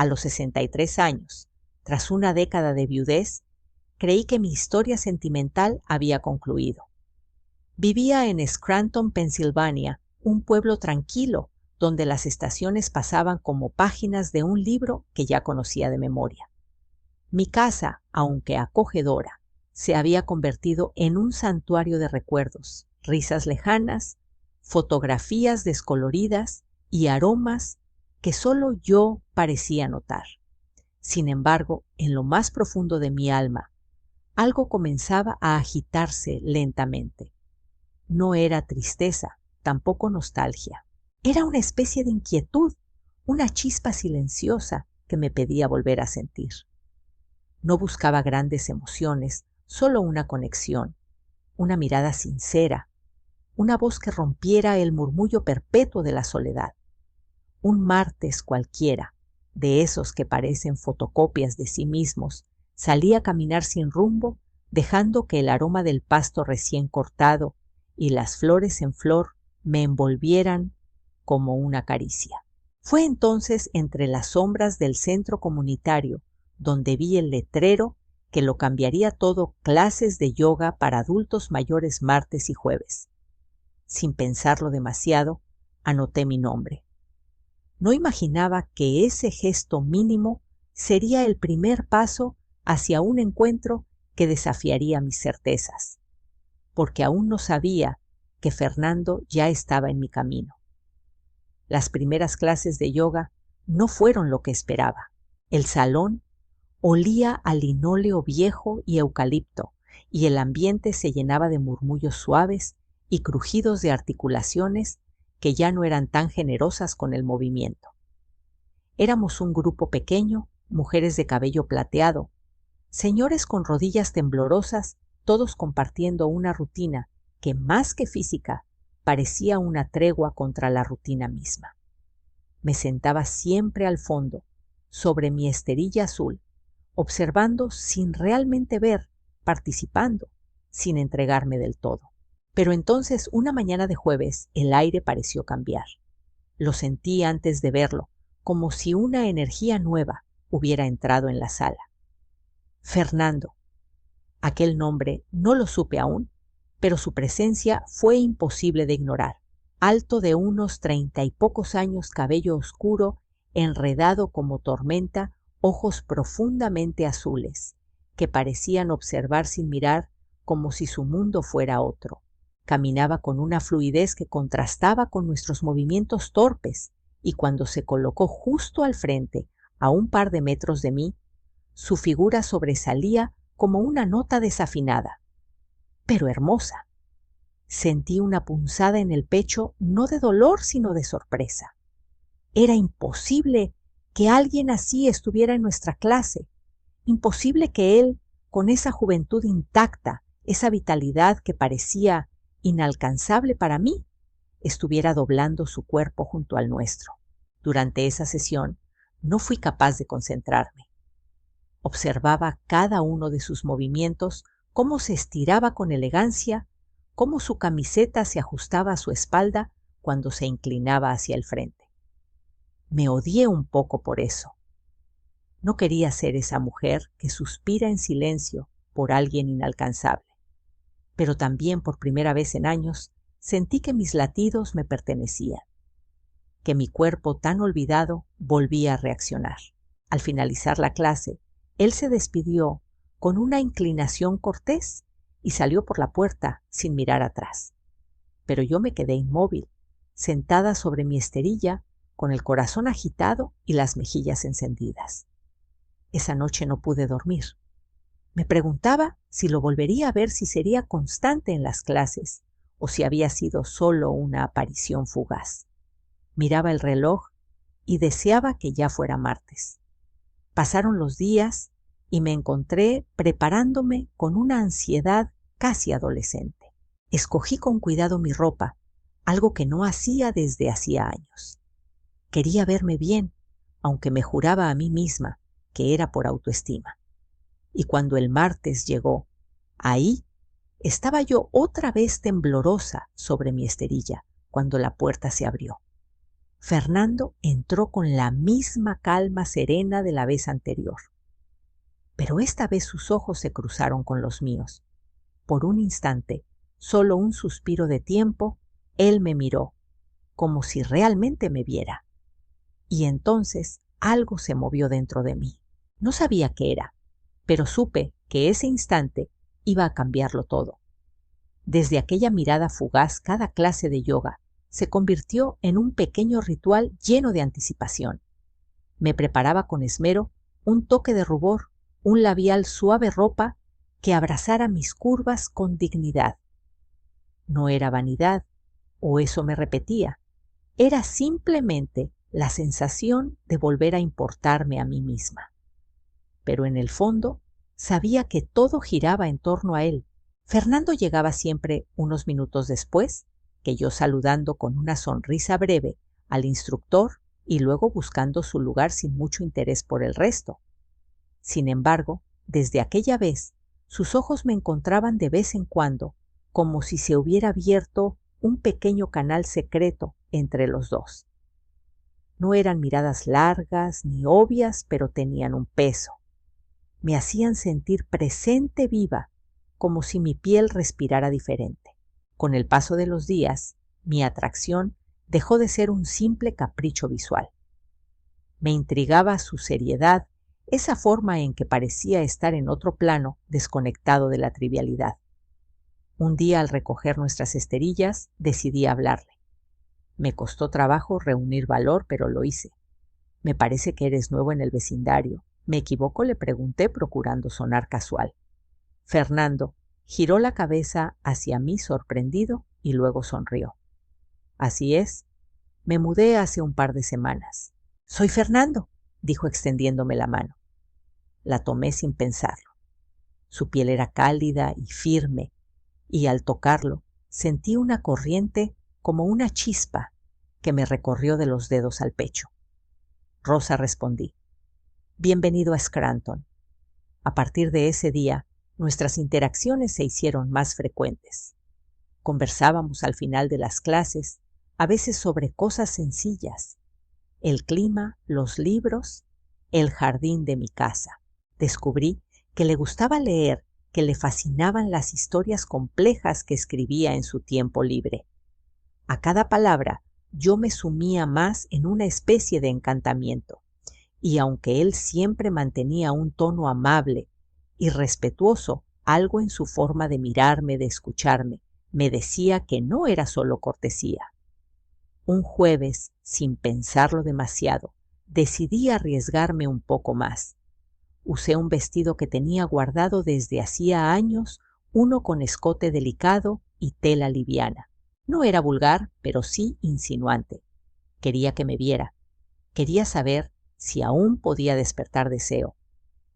A los 63 años, tras una década de viudez, creí que mi historia sentimental había concluido. Vivía en Scranton, Pensilvania, un pueblo tranquilo donde las estaciones pasaban como páginas de un libro que ya conocía de memoria. Mi casa, aunque acogedora, se había convertido en un santuario de recuerdos, risas lejanas, fotografías descoloridas y aromas que solo yo parecía notar. Sin embargo, en lo más profundo de mi alma, algo comenzaba a agitarse lentamente. No era tristeza, tampoco nostalgia. Era una especie de inquietud, una chispa silenciosa que me pedía volver a sentir. No buscaba grandes emociones, solo una conexión, una mirada sincera, una voz que rompiera el murmullo perpetuo de la soledad. Un martes cualquiera, de esos que parecen fotocopias de sí mismos, salí a caminar sin rumbo, dejando que el aroma del pasto recién cortado y las flores en flor me envolvieran como una caricia. Fue entonces entre las sombras del centro comunitario donde vi el letrero que lo cambiaría todo: clases de yoga para adultos mayores martes y jueves. Sin pensarlo demasiado, anoté mi nombre. No imaginaba que ese gesto mínimo sería el primer paso hacia un encuentro que desafiaría mis certezas, porque aún no sabía que Fernando ya estaba en mi camino. Las primeras clases de yoga no fueron lo que esperaba. El salón olía a linóleo viejo y eucalipto, y el ambiente se llenaba de murmullos suaves y crujidos de articulaciones que ya no eran tan generosas con el movimiento. Éramos un grupo pequeño, mujeres de cabello plateado, señores con rodillas temblorosas, todos compartiendo una rutina que, más que física, parecía una tregua contra la rutina misma. Me sentaba siempre al fondo, sobre mi esterilla azul, observando sin realmente ver, participando, sin entregarme del todo. Pero entonces, una mañana de jueves, el aire pareció cambiar. Lo sentí antes de verlo, como si una energía nueva hubiera entrado en la sala. Fernando. Aquel nombre no lo supe aún, pero su presencia fue imposible de ignorar. Alto de unos 30 y pocos años, cabello oscuro, enredado como tormenta, ojos profundamente azules, que parecían observar sin mirar, como si su mundo fuera otro. Caminaba con una fluidez que contrastaba con nuestros movimientos torpes, y cuando se colocó justo al frente, a un par de metros de mí, su figura sobresalía como una nota desafinada, pero hermosa. Sentí una punzada en el pecho, no de dolor, sino de sorpresa. Era imposible que alguien así estuviera en nuestra clase, imposible que él, con esa juventud intacta, esa vitalidad que parecía inalcanzable para mí, estuviera doblando su cuerpo junto al nuestro. Durante esa sesión no fui capaz de concentrarme. Observaba cada uno de sus movimientos, cómo se estiraba con elegancia, cómo su camiseta se ajustaba a su espalda cuando se inclinaba hacia el frente. Me odié un poco por eso. No quería ser esa mujer que suspira en silencio por alguien inalcanzable. Pero también, por primera vez en años, sentí que mis latidos me pertenecían, que mi cuerpo tan olvidado volvía a reaccionar. Al finalizar la clase, él se despidió con una inclinación cortés y salió por la puerta sin mirar atrás. Pero yo me quedé inmóvil, sentada sobre mi esterilla, con el corazón agitado y las mejillas encendidas. Esa noche no pude dormir. Me preguntaba si lo volvería a ver, si sería constante en las clases o si había sido solo una aparición fugaz. Miraba el reloj y deseaba que ya fuera martes. Pasaron los días y me encontré preparándome con una ansiedad casi adolescente. Escogí con cuidado mi ropa, algo que no hacía desde hacía años. Quería verme bien, aunque me juraba a mí misma que era por autoestima. Y cuando el martes llegó, ahí estaba yo otra vez temblorosa sobre mi esterilla, cuando la puerta se abrió. Fernando entró con la misma calma serena de la vez anterior. Pero esta vez sus ojos se cruzaron con los míos. Por un instante, solo un suspiro de tiempo, él me miró, como si realmente me viera. Y entonces algo se movió dentro de mí. No sabía qué era, pero supe que ese instante iba a cambiarlo todo. Desde aquella mirada fugaz, cada clase de yoga se convirtió en un pequeño ritual lleno de anticipación. Me preparaba con esmero un toque de rubor, un labial suave ropa que abrazara mis curvas con dignidad. No era vanidad, o eso me repetía, era simplemente la sensación de volver a importarme a mí misma. Pero en el fondo sabía que todo giraba en torno a él. Fernando llegaba siempre unos minutos después, que yo saludando con una sonrisa breve al instructor y luego buscando su lugar sin mucho interés por el resto. Sin embargo, desde aquella vez, sus ojos me encontraban de vez en cuando, como si se hubiera abierto un pequeño canal secreto entre los dos. No eran miradas largas ni obvias, pero tenían un peso. Me hacían sentir presente viva, como si mi piel respirara diferente. Con el paso de los días, mi atracción dejó de ser un simple capricho visual. Me intrigaba su seriedad, esa forma en que parecía estar en otro plano, desconectado de la trivialidad. Un día, al recoger nuestras esterillas, decidí hablarle. Me costó trabajo reunir valor, pero lo hice. Me parece que eres nuevo en el vecindario. ¿Me equivoco?, le pregunté, procurando sonar casual. Fernando giró la cabeza hacia mí sorprendido y luego sonrió. Así es, me mudé hace un par de semanas. Soy Fernando, dijo extendiéndome la mano. La tomé sin pensarlo. Su piel era cálida y firme, y al tocarlo sentí una corriente como una chispa que me recorrió de los dedos al pecho. Rosa, respondí. Bienvenido a Scranton. A partir de ese día, nuestras interacciones se hicieron más frecuentes. Conversábamos al final de las clases, a veces sobre cosas sencillas. El clima, los libros, el jardín de mi casa. Descubrí que le gustaba leer, que le fascinaban las historias complejas que escribía en su tiempo libre. A cada palabra yo me sumía más en una especie de encantamiento, y aunque él siempre mantenía un tono amable y respetuoso, algo en su forma de mirarme, de escucharme, me decía que no era solo cortesía. Un jueves, sin pensarlo demasiado, decidí arriesgarme un poco más. Usé un vestido que tenía guardado desde hacía años, uno con escote delicado y tela liviana. No era vulgar, pero sí insinuante. Quería que me viera. Quería saber si aún podía despertar deseo.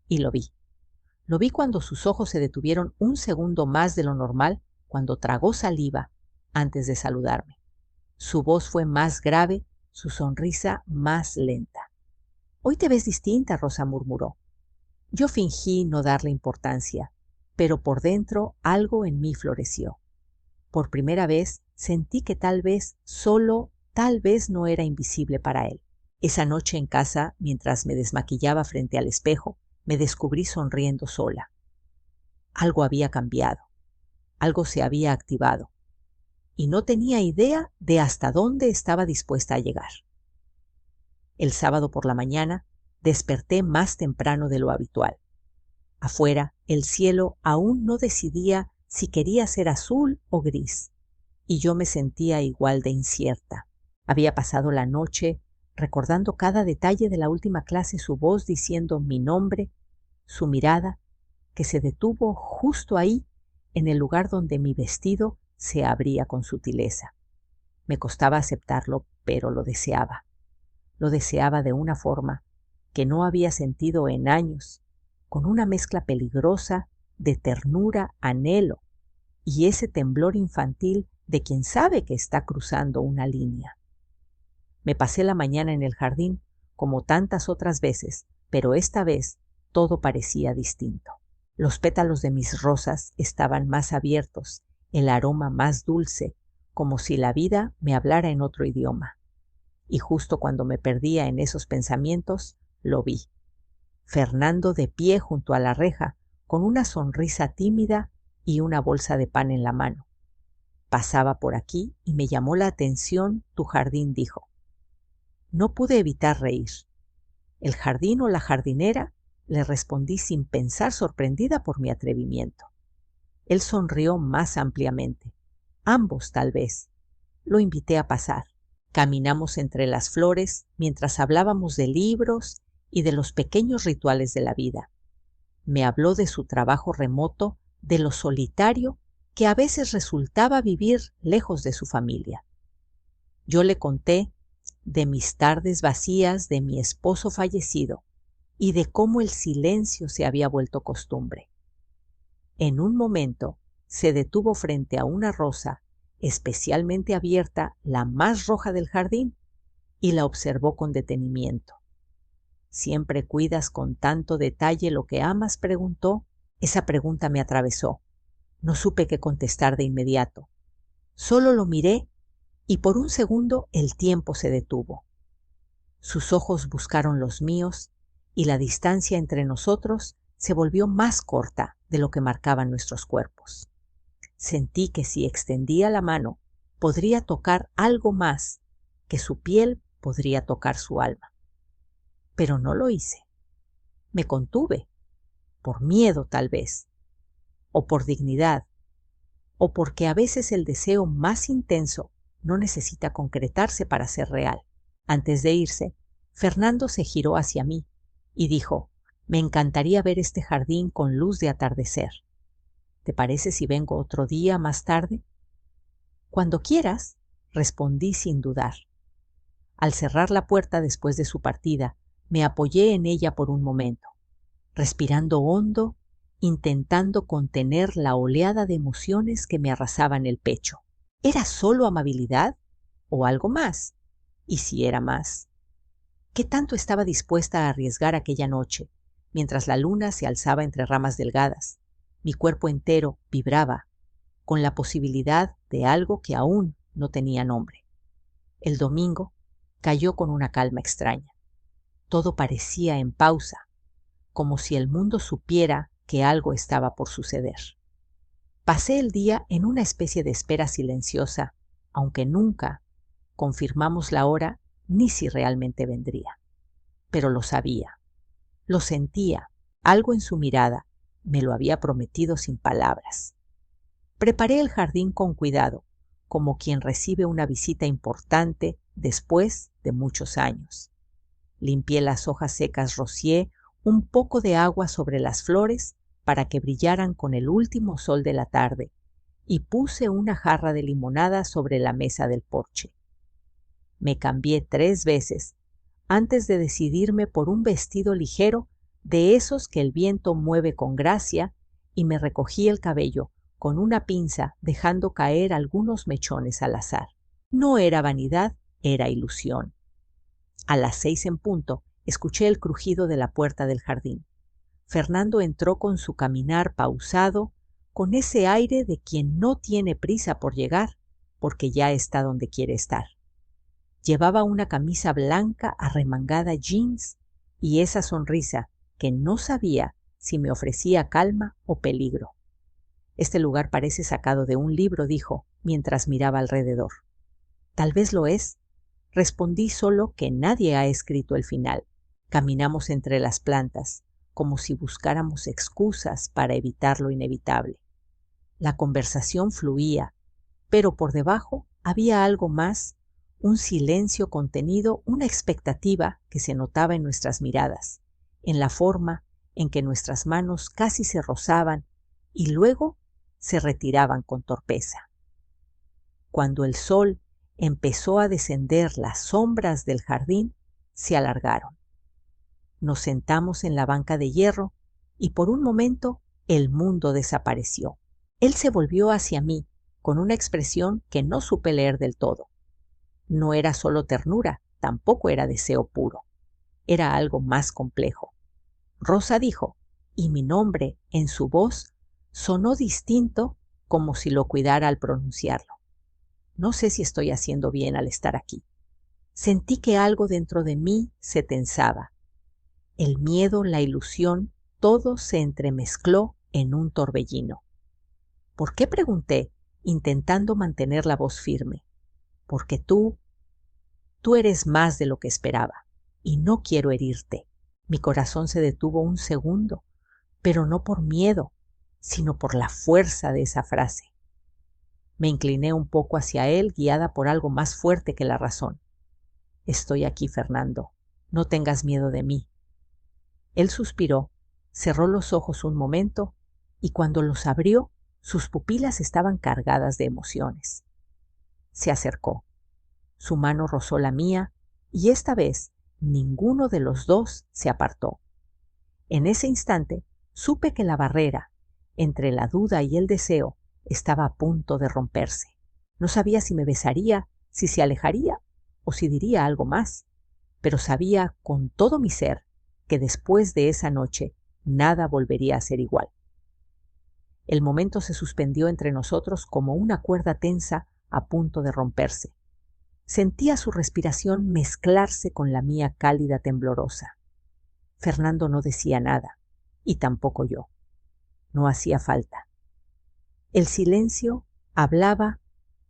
Y lo vi. Lo vi cuando sus ojos se detuvieron un segundo más de lo normal, cuando tragó saliva antes de saludarme. Su voz fue más grave, su sonrisa más lenta. «Hoy te ves distinta», Rosa murmuró. Yo fingí no darle importancia, pero por dentro algo en mí floreció. Por primera vez sentí que tal vez, solo tal vez, no era invisible para él. Esa noche en casa, mientras me desmaquillaba frente al espejo, me descubrí sonriendo sola. Algo había cambiado, algo se había activado, y no tenía idea de hasta dónde estaba dispuesta a llegar. El sábado por la mañana desperté más temprano de lo habitual. Afuera, el cielo aún no decidía si quería ser azul o gris, y yo me sentía igual de incierta. Había pasado la noche recordando cada detalle de la última clase, su voz diciendo mi nombre, su mirada, que se detuvo justo ahí, en el lugar donde mi vestido se abría con sutileza. Me costaba aceptarlo, pero lo deseaba. Lo deseaba de una forma que no había sentido en años, con una mezcla peligrosa de ternura, anhelo y ese temblor infantil de quien sabe que está cruzando una línea. Me pasé la mañana en el jardín como tantas otras veces, pero esta vez todo parecía distinto. Los pétalos de mis rosas estaban más abiertos, el aroma más dulce, como si la vida me hablara en otro idioma. y justo cuando me perdía en esos pensamientos, lo vi. Fernando de pie junto a la reja, con una sonrisa tímida y una bolsa de pan en la mano. Pasaba por aquí y me llamó la atención tu jardín, dijo. No pude evitar reír. ¿El jardín o la jardinera? Le respondí sin pensar, sorprendida por mi atrevimiento. Él sonrió más ampliamente. Ambos, tal vez. Lo invité a pasar. Caminamos entre las flores mientras hablábamos de libros y de los pequeños rituales de la vida. Me habló de su trabajo remoto, de lo solitario que a veces resultaba vivir lejos de su familia. Yo le conté de mis tardes vacías, de mi esposo fallecido y de cómo el silencio se había vuelto costumbre. En un momento se detuvo frente a una rosa especialmente abierta, la más roja del jardín, y la observó con detenimiento. ¿Siempre cuidas con tanto detalle lo que amas?, preguntó. Esa pregunta me atravesó. No supe qué contestar de inmediato. Solo lo miré y por un segundo el tiempo se detuvo. Sus ojos buscaron los míos y la distancia entre nosotros se volvió más corta de lo que marcaban nuestros cuerpos. Sentí que si extendía la mano podría tocar algo más, que su piel podría tocar su alma. Pero no lo hice. Me contuve, por miedo tal vez, o por dignidad, o porque a veces el deseo más intenso no necesita concretarse para ser real. Antes de irse, Fernando se giró hacia mí y dijo: «Me encantaría ver este jardín con luz de atardecer. ¿Te parece si vengo otro día más tarde?» «Cuando quieras», respondí sin dudar. Al cerrar la puerta después de su partida, me apoyé en ella por un momento, respirando hondo, intentando contener la oleada de emociones que me arrasaban el pecho. ¿Era solo amabilidad o algo más? ¿Y si era más? ¿Qué tanto estaba dispuesta a arriesgar aquella noche, mientras la luna se alzaba entre ramas delgadas? Mi cuerpo entero vibraba, con la posibilidad de algo que aún no tenía nombre. El domingo cayó con una calma extraña. Todo parecía en pausa, como si el mundo supiera que algo estaba por suceder. Pasé el día en una especie de espera silenciosa, aunque nunca confirmamos la hora ni si realmente vendría. Pero lo sabía, lo sentía, algo en su mirada me lo había prometido sin palabras. Preparé el jardín con cuidado, como quien recibe una visita importante después de muchos años. Limpié las hojas secas, rocié un poco de agua sobre las flores para que brillaran con el último sol de la tarde y puse una jarra de limonada sobre la mesa del porche. Me cambié 3 veces antes de decidirme por un vestido ligero de esos que el viento mueve con gracia y me recogí el cabello con una pinza dejando caer algunos mechones al azar. No era vanidad, era ilusión. A las 6 en punto escuché el crujido de la puerta del jardín. Fernando entró con su caminar pausado, con ese aire de quien no tiene prisa por llegar, porque ya está donde quiere estar. Llevaba una camisa blanca arremangada jeans y esa sonrisa que no sabía si me ofrecía calma o peligro. «Este lugar parece sacado de un libro», dijo, mientras miraba alrededor. «Tal vez lo es», respondí, solo que nadie ha escrito el final. Caminamos entre las plantas, como si buscáramos excusas para evitar lo inevitable. La conversación fluía, pero por debajo había algo más, un silencio contenido, una expectativa que se notaba en nuestras miradas, en la forma en que nuestras manos casi se rozaban y luego se retiraban con torpeza. Cuando el sol empezó a descender, las sombras del jardín se alargaron. Nos sentamos en la banca de hierro y por un momento el mundo desapareció. Él se volvió hacia mí con una expresión que no supe leer del todo. No era solo ternura, tampoco era deseo puro. Era algo más complejo. «Rosa», dijo, y mi nombre en su voz sonó distinto, como si lo cuidara al pronunciarlo. «No sé si estoy haciendo bien al estar aquí». Sentí que algo dentro de mí se tensaba. El miedo, la ilusión, todo se entremezcló en un torbellino. ¿Por qué?, pregunté, intentando mantener la voz firme. Porque tú eres más de lo que esperaba, y no quiero herirte. Mi corazón se detuvo un segundo, pero no por miedo, sino por la fuerza de esa frase. Me incliné un poco hacia él, guiada por algo más fuerte que la razón. Estoy aquí, Fernando. No tengas miedo de mí. Él suspiró, cerró los ojos un momento, y cuando los abrió, sus pupilas estaban cargadas de emociones. Se acercó. Su mano rozó la mía, y esta vez ninguno de los dos se apartó. En ese instante supe que la barrera entre la duda y el deseo estaba a punto de romperse. No sabía si me besaría, si se alejaría o si diría algo más, pero sabía con todo mi ser que después de esa noche nada volvería a ser igual. El momento se suspendió entre nosotros como una cuerda tensa a punto de romperse. Sentía su respiración mezclarse con la mía cálida, temblorosa. Fernando no decía nada, y tampoco yo. No hacía falta. El silencio hablaba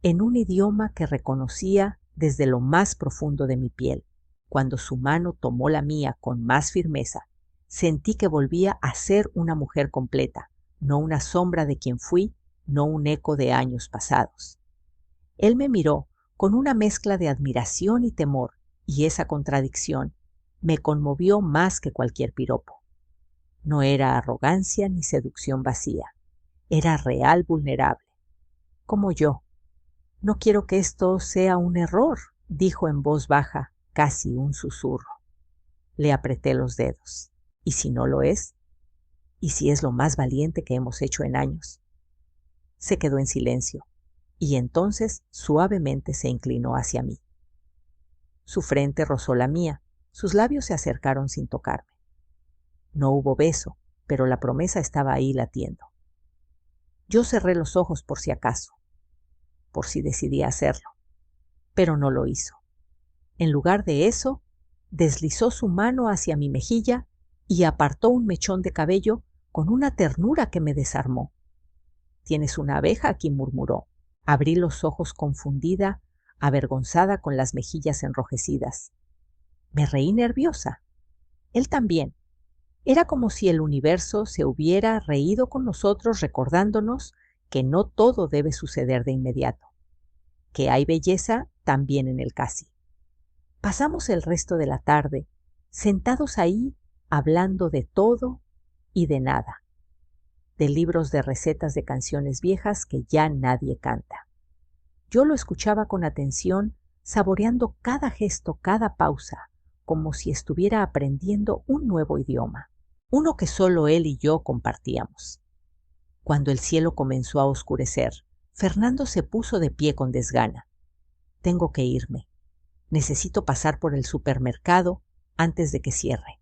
en un idioma que reconocía desde lo más profundo de mi piel. Cuando su mano tomó la mía con más firmeza, sentí que volvía a ser una mujer completa, no una sombra de quien fui, no un eco de años pasados. Él me miró con una mezcla de admiración y temor, y esa contradicción me conmovió más que cualquier piropo. No era arrogancia ni seducción vacía, era real vulnerable, como yo. No quiero que esto sea un error, dijo en voz baja, casi un susurro. Le apreté los dedos. ¿Y si no lo es? ¿Y si es lo más valiente que hemos hecho en años? Se quedó en silencio, y entonces suavemente se inclinó hacia mí. Su frente rozó la mía, sus labios se acercaron sin tocarme. No hubo beso, pero la promesa estaba ahí latiendo. Yo cerré los ojos por si acaso, por si decidía hacerlo, pero no lo hizo. En lugar de eso, deslizó su mano hacia mi mejilla y apartó un mechón de cabello con una ternura que me desarmó. «¿Tienes una abeja aquí?», murmuró. Abrí los ojos confundida, avergonzada, con las mejillas enrojecidas. Me reí nerviosa. Él también. Era como si el universo se hubiera reído con nosotros, recordándonos que no todo debe suceder de inmediato, que hay belleza también en el casi. Pasamos el resto de la tarde sentados ahí hablando de todo y de nada, de libros de recetas de canciones viejas que ya nadie canta. Yo lo escuchaba con atención, saboreando cada gesto, cada pausa, como si estuviera aprendiendo un nuevo idioma, uno que solo él y yo compartíamos. Cuando el cielo comenzó a oscurecer, Fernando se puso de pie con desgana. «Tengo que irme. Necesito pasar por el supermercado antes de que cierre».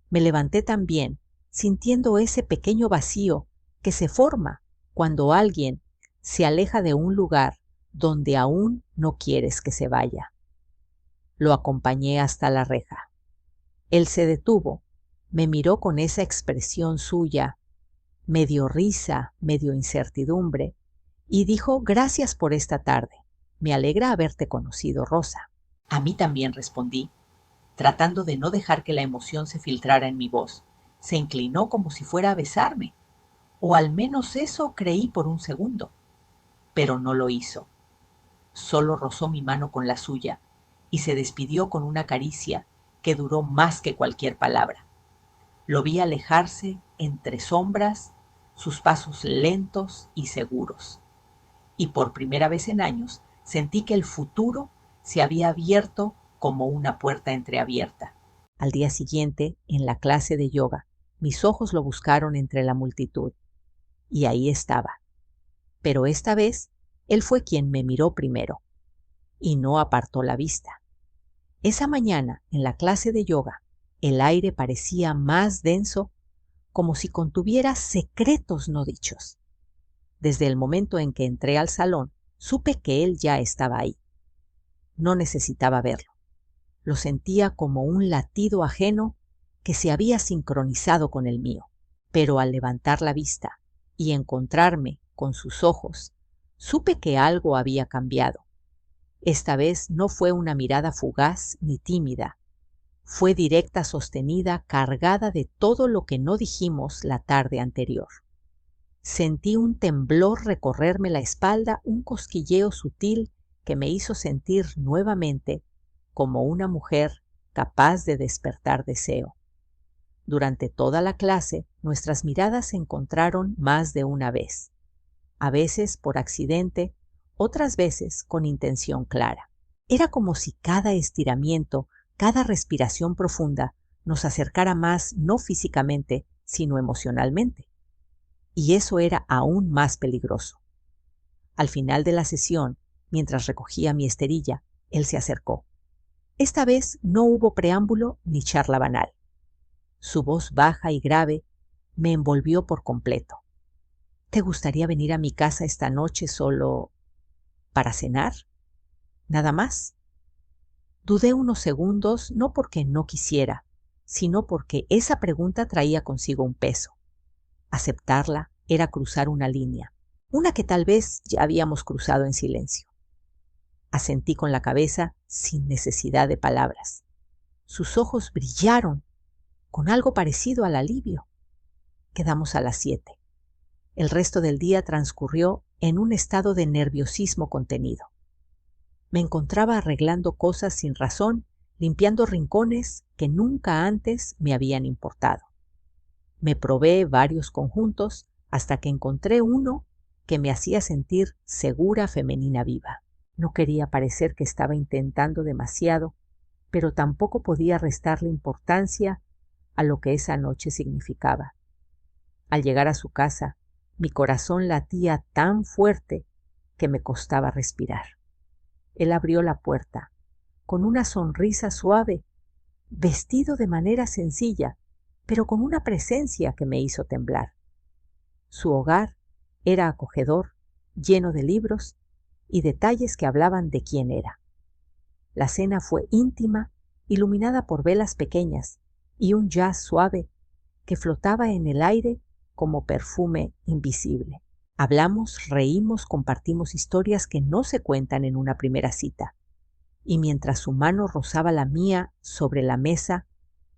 Me levanté también, sintiendo ese pequeño vacío que se forma cuando alguien se aleja de un lugar donde aún no quieres que se vaya. Lo acompañé hasta la reja. Él se detuvo, me miró con esa expresión suya, medio risa, medio incertidumbre, y dijo: «Gracias por esta tarde. Me alegra haberte conocido, Rosa». «A mí también», respondí, tratando de no dejar que la emoción se filtrara en mi voz. Se inclinó como si fuera a besarme, o al menos eso creí por un segundo, pero no lo hizo. Solo rozó mi mano con la suya y se despidió con una caricia que duró más que cualquier palabra. Lo vi alejarse entre sombras, sus pasos lentos y seguros. Y por primera vez en años sentí que el futuro se había abierto como una puerta entreabierta. Al día siguiente, en la clase de yoga, mis ojos lo buscaron entre la multitud. Y ahí estaba. Pero esta vez, él fue quien me miró primero. Y no apartó la vista. Esa mañana, en la clase de yoga, el aire parecía más denso, como si contuviera secretos no dichos. Desde el momento en que entré al salón, supe que él ya estaba ahí. No necesitaba verlo. Lo sentía como un latido ajeno que se había sincronizado con el mío. Pero al levantar la vista y encontrarme con sus ojos, supe que algo había cambiado. Esta vez no fue una mirada fugaz ni tímida. Fue directa, sostenida, cargada de todo lo que no dijimos la tarde anterior. Sentí un temblor recorrerme la espalda, un cosquilleo sutil que me hizo sentir nuevamente como una mujer capaz de despertar deseo. Durante toda la clase, nuestras miradas se encontraron más de una vez, a veces por accidente, otras veces con intención clara. Era como si cada estiramiento, cada respiración profunda nos acercara más no físicamente, sino emocionalmente. Y eso era aún más peligroso. Al final de la sesión, mientras recogía mi esterilla, él se acercó. Esta vez no hubo preámbulo ni charla banal. Su voz baja y grave me envolvió por completo. ¿Te gustaría venir a mi casa esta noche solo para cenar? ¿Nada más? Dudé unos segundos, no porque no quisiera, sino porque esa pregunta traía consigo un peso. Aceptarla era cruzar una línea, una que tal vez ya habíamos cruzado en silencio. Asentí con la cabeza sin necesidad de palabras. Sus ojos brillaron con algo parecido al alivio. Quedamos a las 7. El resto del día transcurrió en un estado de nerviosismo contenido. Me encontraba arreglando cosas sin razón, limpiando rincones que nunca antes me habían importado. Me probé varios conjuntos hasta que encontré uno que me hacía sentir segura femenina viva. No quería parecer que estaba intentando demasiado, pero tampoco podía restarle importancia a lo que esa noche significaba. Al llegar a su casa, mi corazón latía tan fuerte que me costaba respirar. Él abrió la puerta, con una sonrisa suave, vestido de manera sencilla, pero con una presencia que me hizo temblar. Su hogar era acogedor, lleno de libros y detalles que hablaban de quién era. La cena fue íntima, iluminada por velas pequeñas y un jazz suave que flotaba en el aire como perfume invisible. Hablamos, reímos, compartimos historias que no se cuentan en una primera cita. Y mientras su mano rozaba la mía sobre la mesa,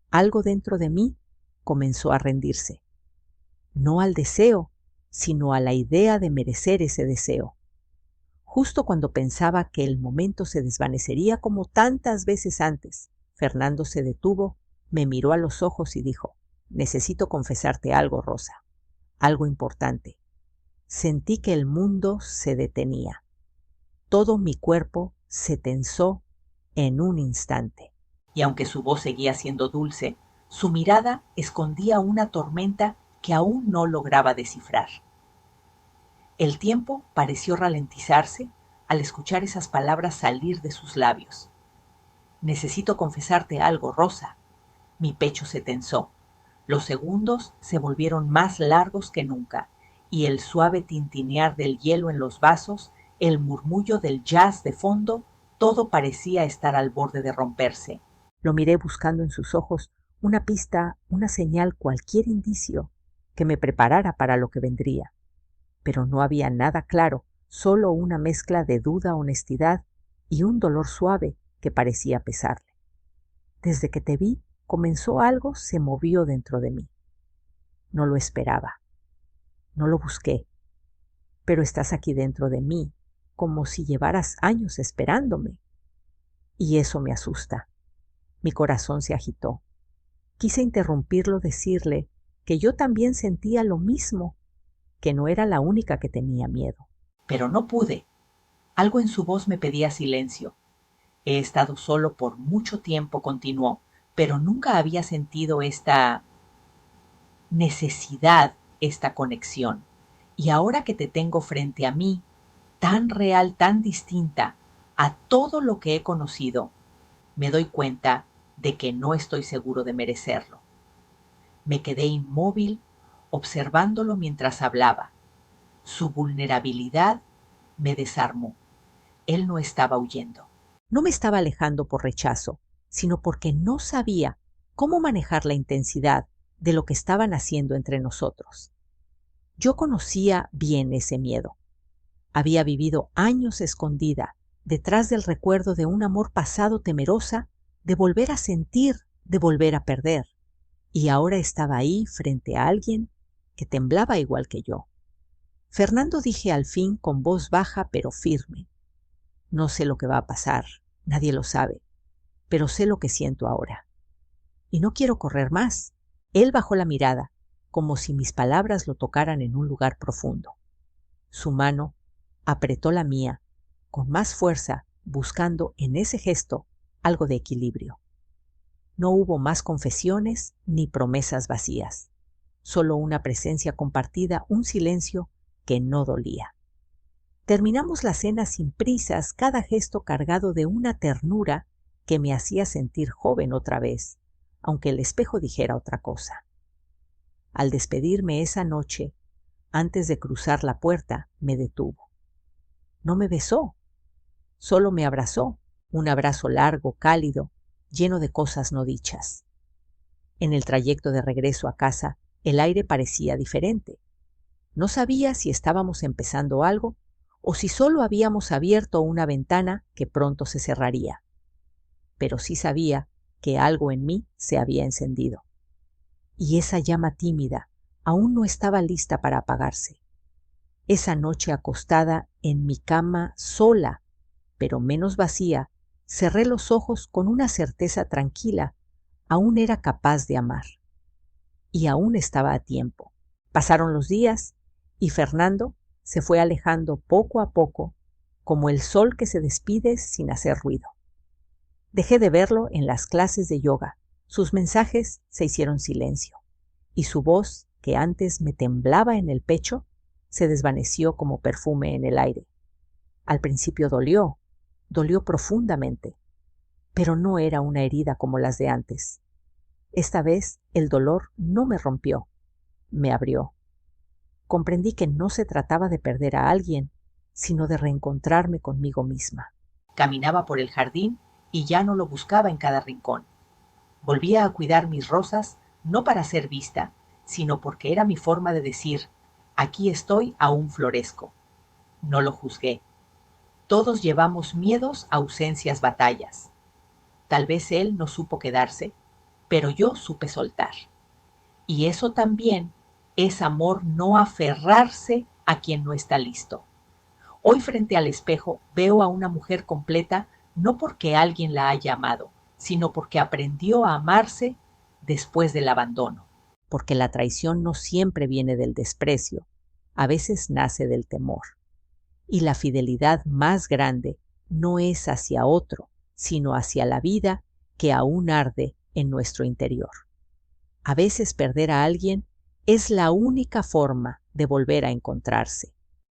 algo dentro de mí comenzó a rendirse. No al deseo, sino a la idea de merecer ese deseo. Justo cuando pensaba que el momento se desvanecería como tantas veces antes, Fernando se detuvo, me miró a los ojos y dijo: «Necesito confesarte algo, Rosa, algo importante». Sentí que el mundo se detenía. Todo mi cuerpo se tensó en un instante. Y aunque su voz seguía siendo dulce, su mirada escondía una tormenta que aún no lograba descifrar. El tiempo pareció ralentizarse al escuchar esas palabras salir de sus labios. «Necesito confesarte algo, Rosa». Mi pecho se tensó. Los segundos se volvieron más largos que nunca, y el suave tintinear del hielo en los vasos, el murmullo del jazz de fondo, todo parecía estar al borde de romperse. Lo miré buscando en sus ojos una pista, una señal, cualquier indicio que me preparara para lo que vendría. Pero no había nada claro, solo una mezcla de duda, honestidad y un dolor suave que parecía pesarle. Desde que te vi, comenzó algo, se movió dentro de mí. No lo esperaba. No lo busqué. Pero estás aquí dentro de mí, como si llevaras años esperándome. Y eso me asusta. Mi corazón se agitó. Quise interrumpirlo, decirle que yo también sentía lo mismo, que no era la única que tenía miedo. Pero no pude. Algo en su voz me pedía silencio. He estado solo por mucho tiempo, continuó, pero nunca había sentido esta necesidad, esta conexión. Y ahora que te tengo frente a mí, tan real, tan distinta a todo lo que he conocido, me doy cuenta de que no estoy seguro de merecerlo. Me quedé inmóvil, observándolo mientras hablaba. Su vulnerabilidad me desarmó. Él no estaba huyendo. No me estaba alejando por rechazo, sino porque no sabía cómo manejar la intensidad de lo que estaban haciendo entre nosotros. Yo conocía bien ese miedo. Había vivido años escondida detrás del recuerdo de un amor pasado temerosa de volver a sentir, de volver a perder. Y ahora estaba ahí frente a alguien que temblaba igual que yo. Fernando, dije al fin con voz baja pero firme. No sé lo que va a pasar, nadie lo sabe, pero sé lo que siento ahora. Y no quiero correr más. Él bajó la mirada, como si mis palabras lo tocaran en un lugar profundo. Su mano apretó la mía con más fuerza, buscando en ese gesto algo de equilibrio. No hubo más confesiones ni promesas vacías, solo una presencia compartida, un silencio que no dolía. Terminamos la cena sin prisas, cada gesto cargado de una ternura que me hacía sentir joven otra vez, aunque el espejo dijera otra cosa. Al despedirme esa noche, antes de cruzar la puerta, me detuvo. No me besó, solo me abrazó, un abrazo largo, cálido, lleno de cosas no dichas. En el trayecto de regreso a casa, el aire parecía diferente. No sabía si estábamos empezando algo o si solo habíamos abierto una ventana que pronto se cerraría. Pero sí sabía que algo en mí se había encendido. Y esa llama tímida aún no estaba lista para apagarse. Esa noche acostada en mi cama sola, pero menos vacía, cerré los ojos con una certeza tranquila. Aún era capaz de amar. Y aún estaba a tiempo. Pasaron los días y Fernando se fue alejando poco a poco, como el sol que se despide sin hacer ruido. Dejé de verlo en las clases de yoga. Sus mensajes se hicieron silencio, y su voz, que antes me temblaba en el pecho, se desvaneció como perfume en el aire. Al principio dolió profundamente, pero no era una herida como las de antes. Esta vez el dolor no me rompió, me abrió. Comprendí que no se trataba de perder a alguien, sino de reencontrarme conmigo misma. Caminaba por el jardín y ya no lo buscaba en cada rincón. Volvía a cuidar mis rosas, no para ser vista, sino porque era mi forma de decir, aquí estoy, aún florezco. No lo juzgué. Todos llevamos miedos, ausencias, batallas. Tal vez él no supo quedarse, pero yo supe soltar. Y eso también es amor, no aferrarse a quien no está listo. Hoy frente al espejo veo a una mujer completa no porque alguien la haya amado, sino porque aprendió a amarse después del abandono. Porque la traición no siempre viene del desprecio, a veces nace del temor. Y la fidelidad más grande no es hacia otro, sino hacia la vida que aún arde en nuestro interior. A veces perder a alguien es la única forma de volver a encontrarse.